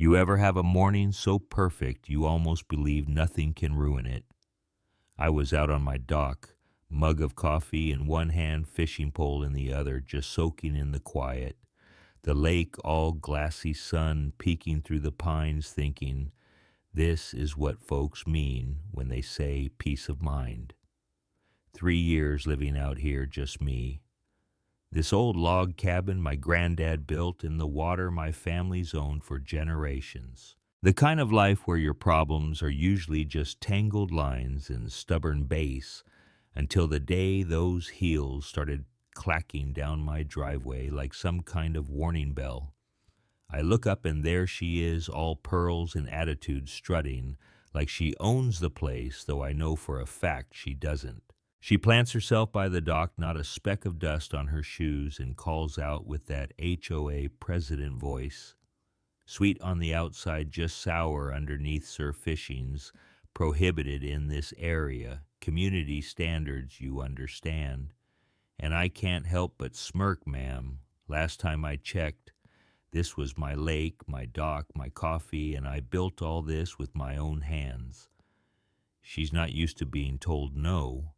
You ever have a morning so perfect you almost believe nothing can ruin it? I was out on my dock, mug of coffee in one hand, fishing pole in the other, just soaking in the quiet. The lake all glassy sun peeking through the pines, thinking, this is what folks mean when they say peace of mind. 3 years living out here, just me. This old log cabin my granddad built in the water my family's owned for generations. The kind of life where your problems are usually just tangled lines and stubborn base until the day those heels started clacking down my driveway like some kind of warning bell. I look up and there she is, all pearls and attitude, strutting like she owns the place, though I know for a fact she doesn't. She plants herself by the dock, not a speck of dust on her shoes, and calls out with that HOA president voice. Sweet on the outside, just sour underneath, surf fishing's prohibited in this area. Community standards, you understand. And I can't help but smirk, ma'am. Last time I checked, this was my lake, my dock, my coffee, and I built all this with my own hands. She's not used to being told no.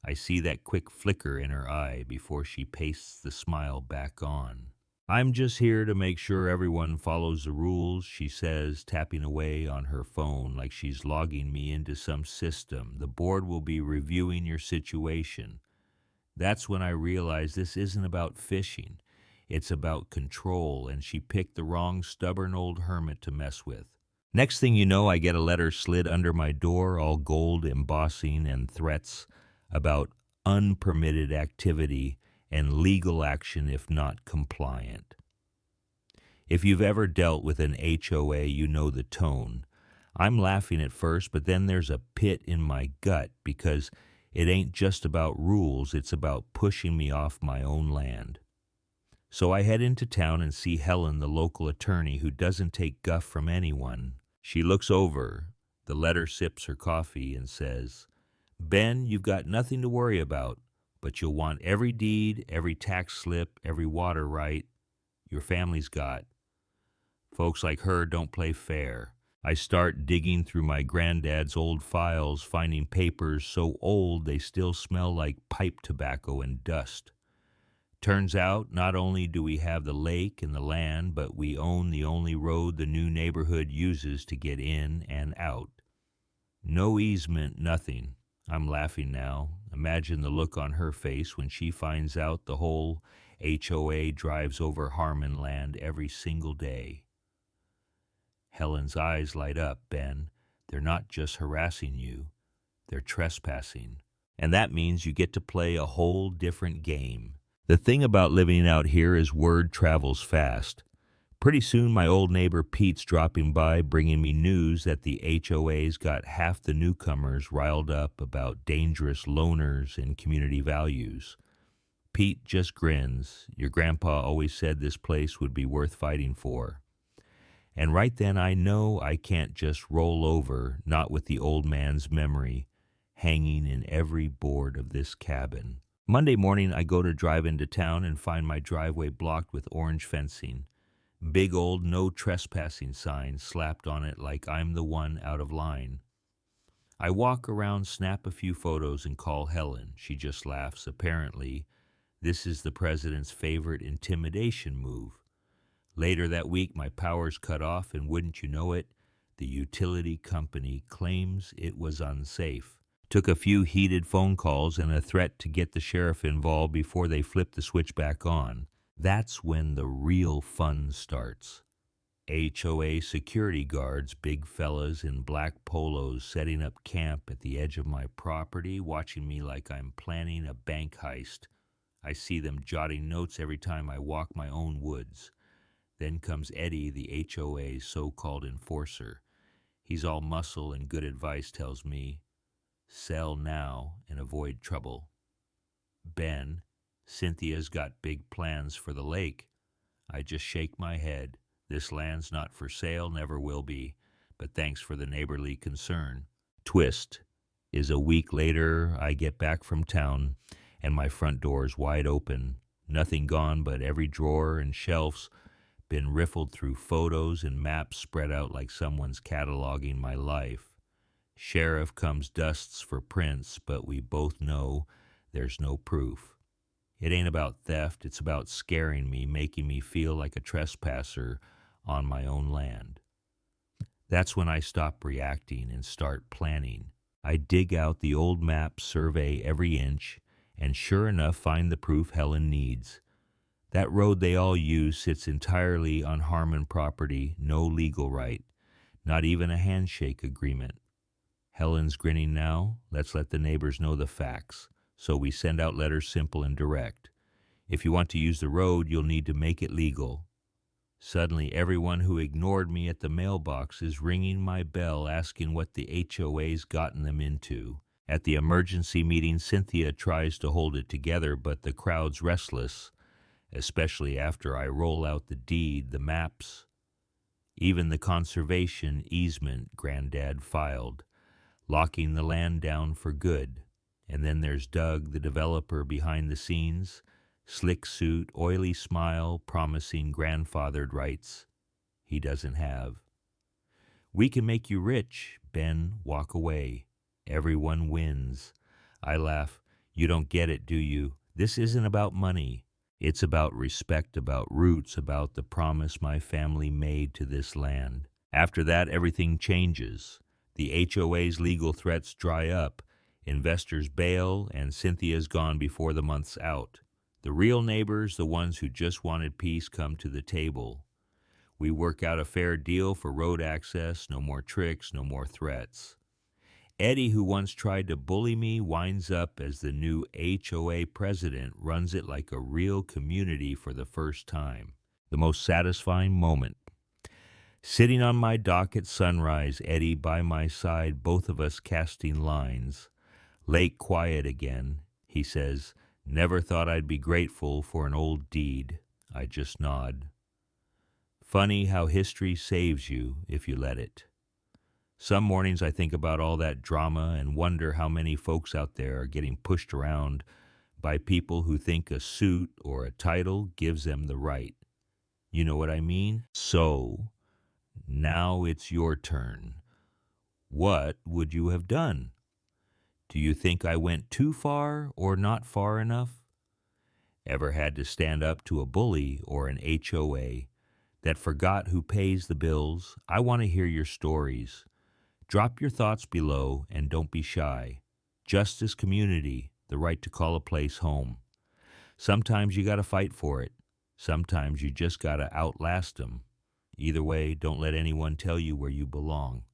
I see that quick flicker in her eye before she pastes the smile back on. I'm just here to make sure everyone follows the rules, she says, tapping away on her phone like she's logging me into some system. The board will be reviewing your situation. That's when I realize this isn't about fishing. It's about control, and she picked the wrong stubborn old hermit to mess with. Next thing you know, I get a letter slid under my door, all gold embossing and threats about unpermitted activity and legal action if not compliant. If you've ever dealt with an HOA, you know the tone. I'm laughing at first, but then there's a pit in my gut because it ain't just about rules, it's about pushing me off my own land. So I head into town and see Helen, the local attorney who doesn't take guff from anyone. She looks over, the letter sips her coffee, and says, Ben, you've got nothing to worry about, but you'll want every deed, every tax slip, every water right your family's got. Folks like her don't play fair. I start digging through my granddad's old files, finding papers so old they still smell like pipe tobacco and dust. Turns out, not only do we have the lake and the land, but we own the only road the new neighborhood uses to get in and out. No easement, nothing. I'm laughing now. Imagine the look on her face when she finds out the whole HOA drives over Harmon land every single day. Helen's eyes light up, Ben. They're not just harassing you, they're trespassing. And that means you get to play a whole different game. The thing about living out here is word travels fast. Pretty soon my old neighbor Pete's dropping by, bringing me news that the HOA's got half the newcomers riled up about dangerous loners and community values. Pete just grins. Your grandpa always said this place would be worth fighting for. And right then I know I can't just roll over, not with the old man's memory hanging in every board of this cabin. Monday morning I go to drive into town and find my driveway blocked with orange fencing. Big old no trespassing sign slapped on it like I'm the one out of line. I walk around, snap a few photos, and call Helen. She just laughs. Apparently, this is the president's favorite intimidation move. Later that week, my power's cut off, and wouldn't you know it, the utility company claims it was unsafe. Took a few heated phone calls and a threat to get the sheriff involved before they flipped the switch back on. That's when the real fun starts. HOA security guards, big fellas in black polos, setting up camp at the edge of my property, watching me like I'm planning a bank heist. I see them jotting notes every time I walk my own woods. Then comes Eddie, the HOA's so-called enforcer. He's all muscle and good advice, tells me, sell now and avoid trouble. Ben, Cynthia's got big plans for the lake. I just shake my head. This land's not for sale, never will be, but thanks for the neighborly concern. Twist is a week later, I get back from town, and my front door is wide open. Nothing gone but every drawer and shelves been riffled through photos and maps spread out like someone's cataloging my life. Sheriff comes dusts for prints, but we both know there's no proof. It ain't about theft, it's about scaring me, making me feel like a trespasser on my own land. That's when I stop reacting and start planning. I dig out the old map, survey every inch, and sure enough find the proof Helen needs. That road they all use sits entirely on Harmon property, no legal right, not even a handshake agreement. Helen's grinning now. Let's let the neighbors know the facts. So we send out letters simple and direct. If you want to use the road, you'll need to make it legal. Suddenly, everyone who ignored me at the mailbox is ringing my bell asking what the HOA's gotten them into. At the emergency meeting, Cynthia tries to hold it together, but the crowd's restless, especially after I roll out the deed, the maps, even the conservation easement Granddad filed, locking the land down for good. And then there's Doug, the developer behind the scenes, slick suit, oily smile, promising grandfathered rights he doesn't have. We can make you rich, Ben, walk away. Everyone wins. I laugh. You don't get it, do you? This isn't about money. It's about respect, about roots, about the promise my family made to this land. After that, everything changes. The HOA's legal threats dry up. Investors bail, and Cynthia's gone before the month's out. The real neighbors, the ones who just wanted peace, come to the table. We work out a fair deal for road access, no more tricks, no more threats. Eddie, who once tried to bully me, winds up as the new HOA president, runs it like a real community for the first time. The most satisfying moment. Sitting on my dock at sunrise, Eddie by my side, both of us casting lines. Lake quiet again. He says, "Never thought I'd be grateful for an old deed." I just nod. Funny how history saves you if you let it. Some mornings I think about all that drama and wonder how many folks out there are getting pushed around by people who think a suit or a title gives them the right. You know what I mean? So, now it's your turn. What would you have done? Do you think I went too far or not far enough? Ever had to stand up to a bully or an HOA that forgot who pays the bills? I want to hear your stories. Drop your thoughts below and don't be shy. Justice, community, the right to call a place home. Sometimes you got to fight for it. Sometimes you just got to outlast them. Either way, don't let anyone tell you where you belong.